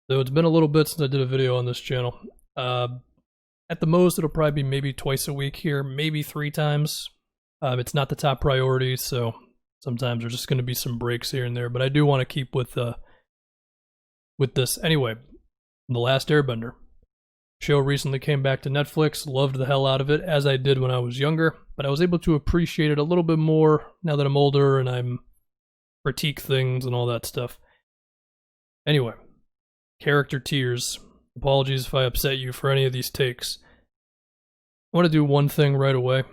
So it's been a little bit since I did a video on this channel. At the most, it'll probably be maybe twice a week here, maybe 3 times. It's not the top priority, so sometimes there's just going to be some breaks here and there. But I do want to keep with this. Anyway, The Last Airbender. Show recently came back to Netflix. Loved the hell out of it, as I did when I was younger. But I was able to appreciate it a little bit more now that I'm older and I'm critique things and all that stuff. Anyway, character tiers. Apologies if I upset you for any of these takes. I want to do one thing right away.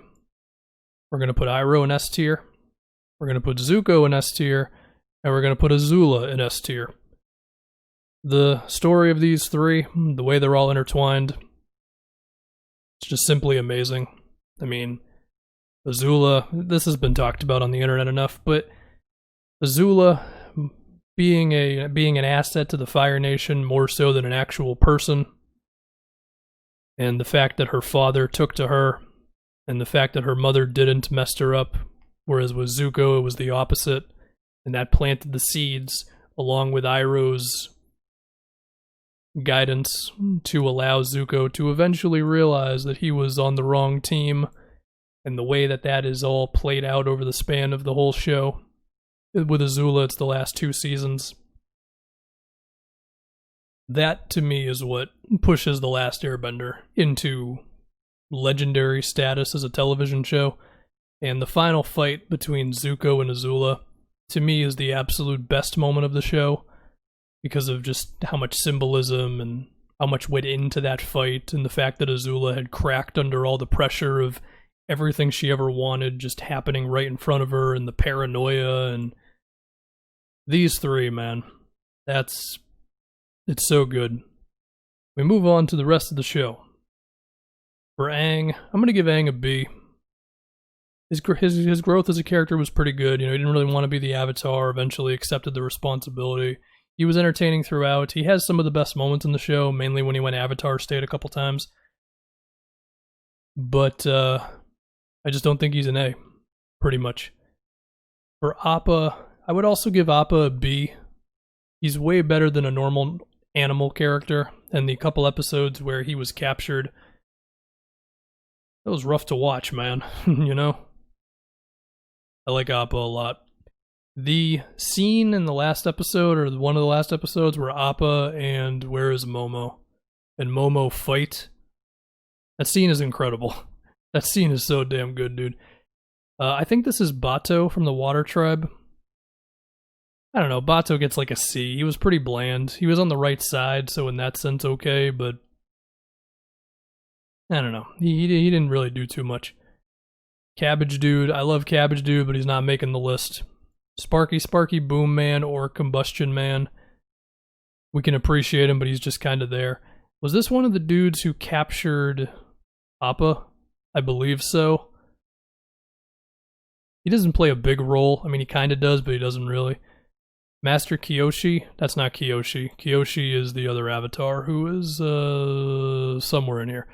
We're going to put Iroh in S tier. We're going to put Zuko in S tier. And we're going to put Azula in S tier. The story of these three, the way they're all intertwined, it's just simply amazing. I mean, Azula, this has been talked about on the internet enough, but Azula being an asset to the Fire Nation more so than an actual person, and the fact that her father took to her, and the fact that her mother didn't mess her up, whereas with Zuko it was the opposite, and that planted the seeds along with Iroh's guidance to allow Zuko to eventually realize that he was on the wrong team, and the way that that is all played out over the span of the whole show. With Azula, it's the last 2 seasons. That, to me, is what pushes The Last Airbender into legendary status as a television show. And the final fight between Zuko and Azula, to me, is the absolute best moment of the show, because of just how much symbolism and how much went into that fight, and the fact that Azula had cracked under all the pressure of everything she ever wanted just happening right in front of her, and the paranoia, and these three, man. It's so good. We move on to the rest of the show. For Aang, I'm going to give Aang a B. His growth as a character was pretty good. You know, he didn't really want to be the Avatar, eventually accepted the responsibility. He was entertaining throughout. He has some of the best moments in the show, mainly when he went Avatar state a couple times. But I just don't think he's an A, pretty much. For Appa, I would also give Appa a B. He's way better than a normal animal character, and the couple episodes where he was captured, that was rough to watch, man. You know? I like Appa a lot. The scene in the last episode, or one of the last episodes, where Appa and where is Momo? And Momo fight. That scene is incredible. That scene is so damn good, dude. I think this is Bato from the Water Tribe. I don't know, Bato gets like a C. He was pretty bland. He was on the right side, so in that sense okay, but I don't know. He didn't really do too much. Cabbage Dude, I love Cabbage Dude, but he's not making the list. Sparky Boom Man or Combustion Man. We can appreciate him, but he's just kind of there. Was this one of the dudes who captured Appa? I believe so. He doesn't play a big role. I mean, he kind of does, but he doesn't really. Master Kyoshi? That's not Kyoshi. Kyoshi is the other Avatar who is somewhere in here.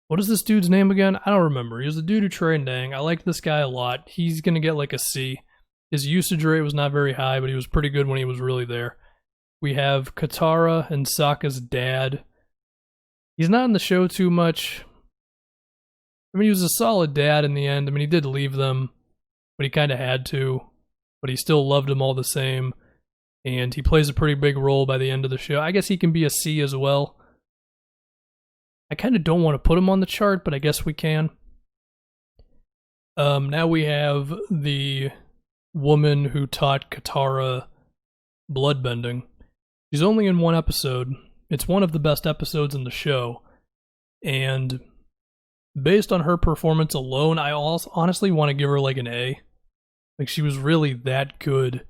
What is this dude's name again? I don't remember. He was the dude who trained Aang. I like this guy a lot. He's going to get like a C. His usage rate was not very high, but he was pretty good when he was really there. We have Katara and Sokka's dad. He's not in the show too much. I mean, he was a solid dad in the end. I mean, he did leave them, but he kind of had to. But he still loved them all the same. And he plays a pretty big role by the end of the show. I guess he can be a C as well. I kind of don't want to put him on the chart, but I guess we can. Now we have the woman who taught Katara bloodbending. She's only in 1 episode. It's one of the best episodes in the show. And based on her performance alone, I also honestly want to give her like an A. Like, she was really that good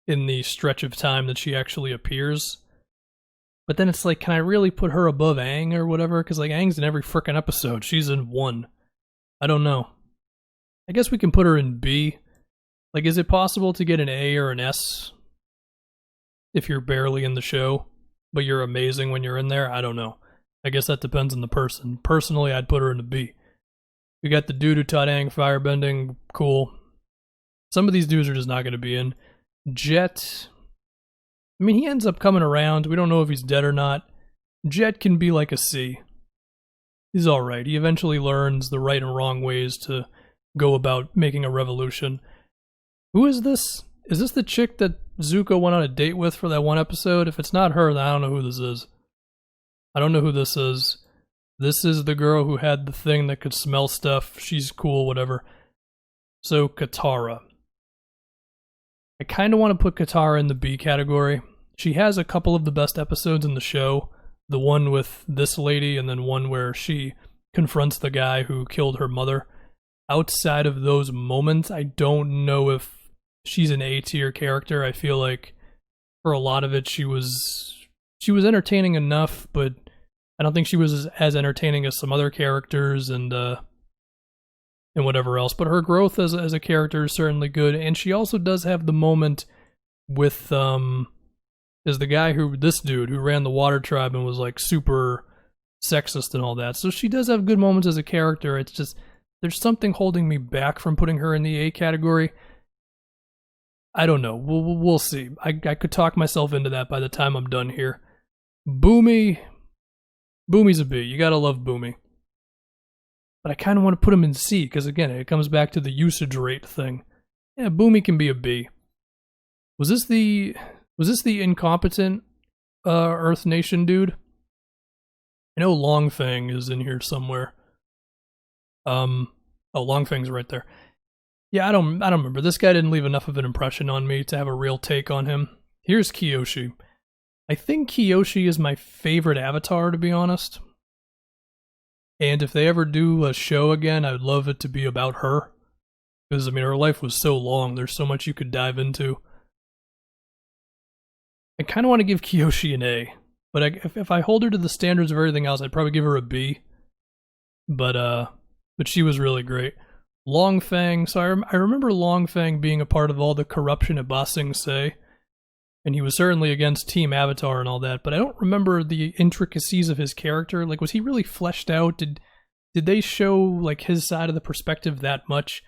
in the stretch of time that she actually appears. But then it's like, can I really put her above Aang or whatever? Because like, Aang's in every frickin' episode. She's in 1. I don't know. I guess we can put her in B. Like, is it possible to get an A or an S if you're barely in the show, but you're amazing when you're in there? I don't know. I guess that depends on the person. Personally, I'd put her in a B. We got the dude who taught Aang firebending. Cool. Some of these dudes are just not going to be in. Jet, I mean, he ends up coming around. We don't know if he's dead or not. Jet can be like a C. He's alright. He eventually learns the right and wrong ways to go about making a revolution. Who is this? Is this the chick that Zuko went on a date with for that one episode? If it's not her, then I don't know who this is. I don't know who this is. This is the girl who had the thing that could smell stuff. She's cool, whatever. So, Katara. I kind of want to put Katara in the B category. She has a couple of the best episodes in the show. The one with this lady, and then one where she confronts the guy who killed her mother. Outside of those moments, I don't know if she's an A-tier character. I feel like for a lot of it, she was entertaining enough, but I don't think she was as entertaining as some other characters and whatever else. But her growth as a character is certainly good, and she also does have the moment with is the guy this dude who ran the Water Tribe and was like super sexist and all that. So she does have good moments as a character. It's just there's something holding me back from putting her in the A category. I don't know. We'll see. I could talk myself into that by the time I'm done here. Boomy. Boomy's a B. You gotta love Boomy. But I kind of want to put him in C because again, it comes back to the usage rate thing. Yeah, Boomy can be a B. Was this the incompetent Earth Nation dude? I know Longfang is in here somewhere. Oh, Longfang's right there. Yeah, I don't remember. This guy didn't leave enough of an impression on me to have a real take on him. Here's Kyoshi. I think Kyoshi is my favorite avatar, to be honest. And if they ever do a show again, I would love it to be about her. Because, I mean, her life was so long. There's so much you could dive into. I kind of want to give Kyoshi an A. But if I hold her to the standards of everything else, I'd probably give her a B. But she was really great. Longfang. So I remember Longfang being a part of all the corruption at Ba Sing Se. And he was certainly against Team Avatar and all that, but I don't remember the intricacies of his character. Like, was he really fleshed out? Did they show, like, his side of the perspective that much?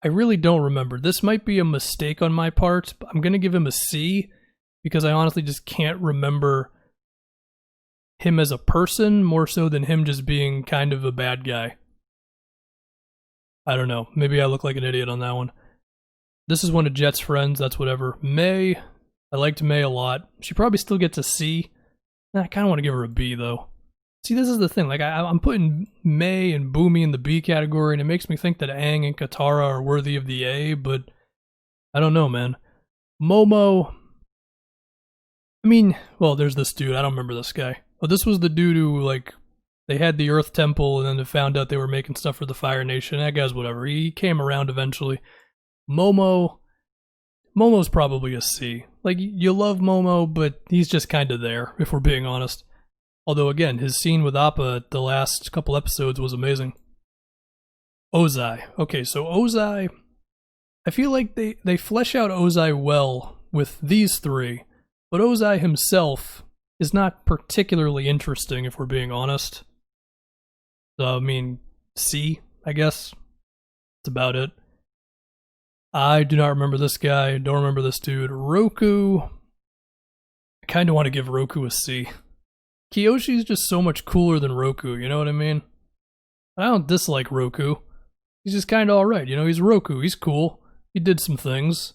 I really don't remember. This might be a mistake on my part, but I'm going to give him a C, because I honestly just can't remember him as a person, more so than him just being kind of a bad guy. I don't know. Maybe I look like an idiot on that one. This is one of Jet's friends, that's whatever. May... I liked May a lot. She probably still gets a C. I kind of want to give her a B, though. See, this is the thing. Like, I'm putting May and Boomy in the B category, and it makes me think that Aang and Katara are worthy of the A, but I don't know, man. Momo... I mean, well, there's this dude. I don't remember this guy. But this was the dude who, like, they had the Earth Temple, and then they found out they were making stuff for the Fire Nation. That guy's whatever. He came around eventually. Momo's probably a C. Like, you love Momo, but he's just kind of there, if we're being honest. Although, again, his scene with Appa the last couple episodes was amazing. Ozai. Okay, so Ozai... I feel like they flesh out Ozai well with these three, but Ozai himself is not particularly interesting, if we're being honest. So, I mean, C, I guess. That's about it. I do not remember this guy. Don't remember this dude. Roku. I kind of want to give Roku a C. Kyoshi's just so much cooler than Roku, you know what I mean? I don't dislike Roku. He's just kind of alright, you know? He's Roku. He's cool. He did some things.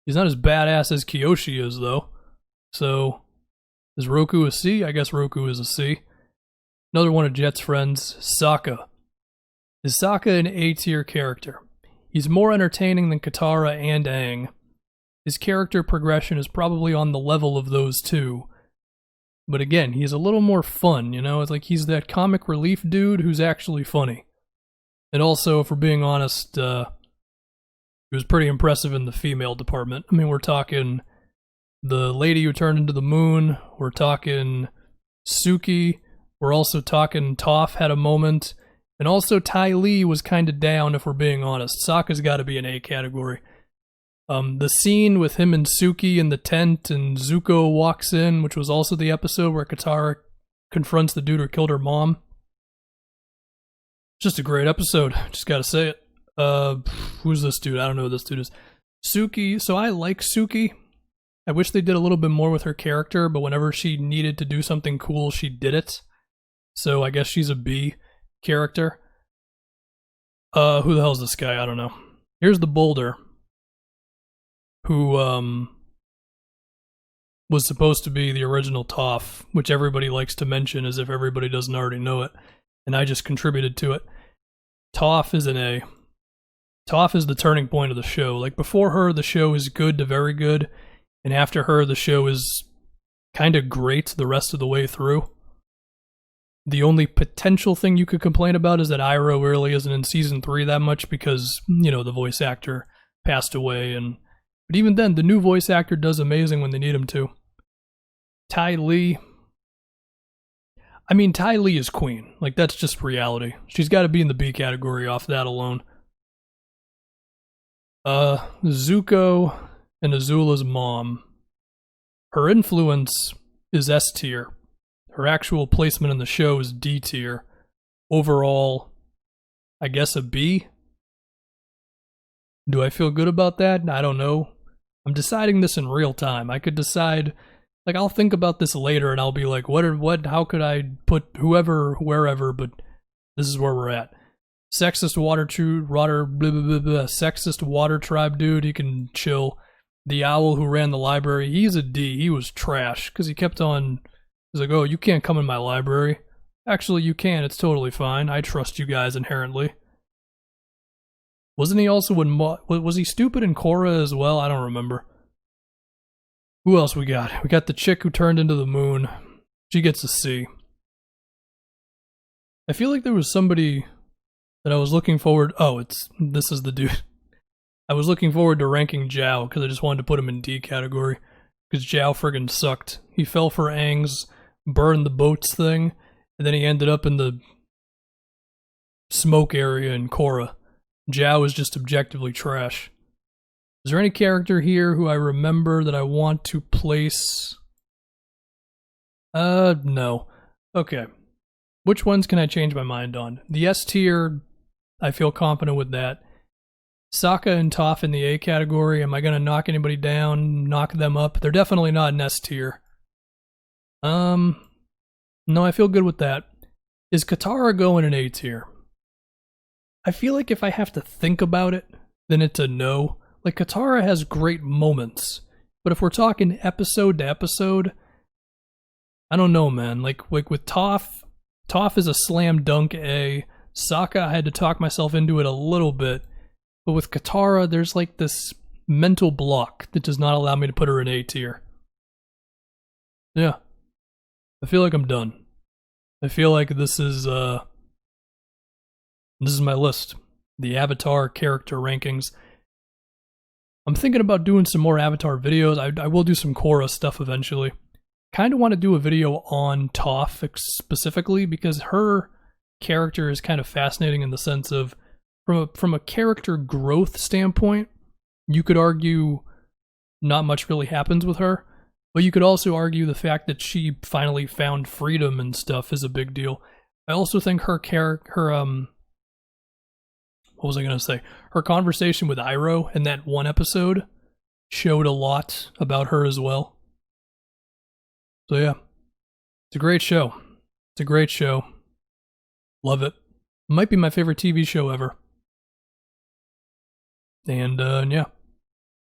He's not as badass as Kyoshi is, though. So, is Roku a C? I guess Roku is a C. Another one of Jet's friends, Sokka. Is Sokka an A-tier character? He's more entertaining than Katara and Aang. His character progression is probably on the level of those two. But again, he's a little more fun, you know? It's like he's that comic relief dude who's actually funny. And also, if we're being honest, he was pretty impressive in the female department. I mean, we're talking the lady who turned into the moon. We're talking Suki. We're also talking Toph had a moment. And also Ty Lee was kind of down, if we're being honest. Sokka's got to be an A category. The scene with him and Suki in the tent and Zuko walks in, which was also the episode where Katara confronts the dude who killed her mom. Just a great episode. Just gotta say it. Who's this dude? I don't know who this dude is. Suki. So I like Suki. I wish they did a little bit more with her character, but whenever she needed to do something cool, she did it. So I guess she's a B character. Who the hell's this guy? I don't know. Here's the Boulder, who was supposed to be the original Toph, which everybody likes to mention as if everybody doesn't already know it, and I just contributed to it. Toph is an A. Toph is the turning point of the show. Like, before her, the show is good to very good, and after her, the show is kind of great the rest of the way through. The only potential thing you could complain about is that Iroh really isn't in Season 3 that much because, you know, the voice actor passed away, but even then, the new voice actor does amazing when they need him to. Ty Lee. I mean, Ty Lee is queen. Like, that's just reality. She's got to be in the B category off that alone. Zuko and Azula's mom. Her influence is S tier. Her actual placement in the show is D tier. Overall, I guess a B. Do I feel good about that? I don't know. I'm deciding this in real time. I could decide, like, I'll think about this later and I'll be like, how could I put whoever, wherever, but this is where we're at. Sexist sexist water tribe dude, he can chill. The owl who ran the library, he's a D. He was trash, because he kept on, he's like, oh, you can't come in my library. Actually, you can, it's totally fine. I trust you guys inherently. Wasn't he also was he stupid in Korra as well? I don't remember. Who else we got? We got the chick who turned into the moon. She gets a C. I feel like there was somebody that I was looking forward... Oh, this is the dude. I was looking forward to ranking Zhao because I just wanted to put him in D category. Because Zhao friggin' sucked. He fell for Aang's burn the boats thing, and then he ended up in the smoke area in Korra. Zhao is just objectively trash. Is there any character here who I remember that I want to place? No. Okay. Which ones can I change my mind on? The S tier, I feel confident with that. Sokka and Toph in the A category. Am I going to knock anybody down, knock them up? They're definitely not in S tier. No, I feel good with that. Is Katara going in A tier? I feel like if I have to think about it, then it's a no. Like, Katara has great moments, but if we're talking episode to episode, I don't know, man. Like with Toph is a slam dunk A. Sokka, I had to talk myself into it a little bit, but with Katara, there's like this mental block that does not allow me to put her in A tier. Yeah. I feel like I'm done. I feel like this is my list. The Avatar character rankings. I'm thinking about doing some more Avatar videos. I will do some Korra stuff eventually. Kind of want to do a video on Toph specifically because her character is kind of fascinating in the sense of from a character growth standpoint, you could argue not much really happens with her, but you could also argue the fact that she finally found freedom and stuff is a big deal. I also think her what was I going to say? Her conversation with Iroh in that one episode showed a lot about her as well. So yeah, it's a great show. It's a great show. Love it. Might be my favorite TV show ever. And yeah.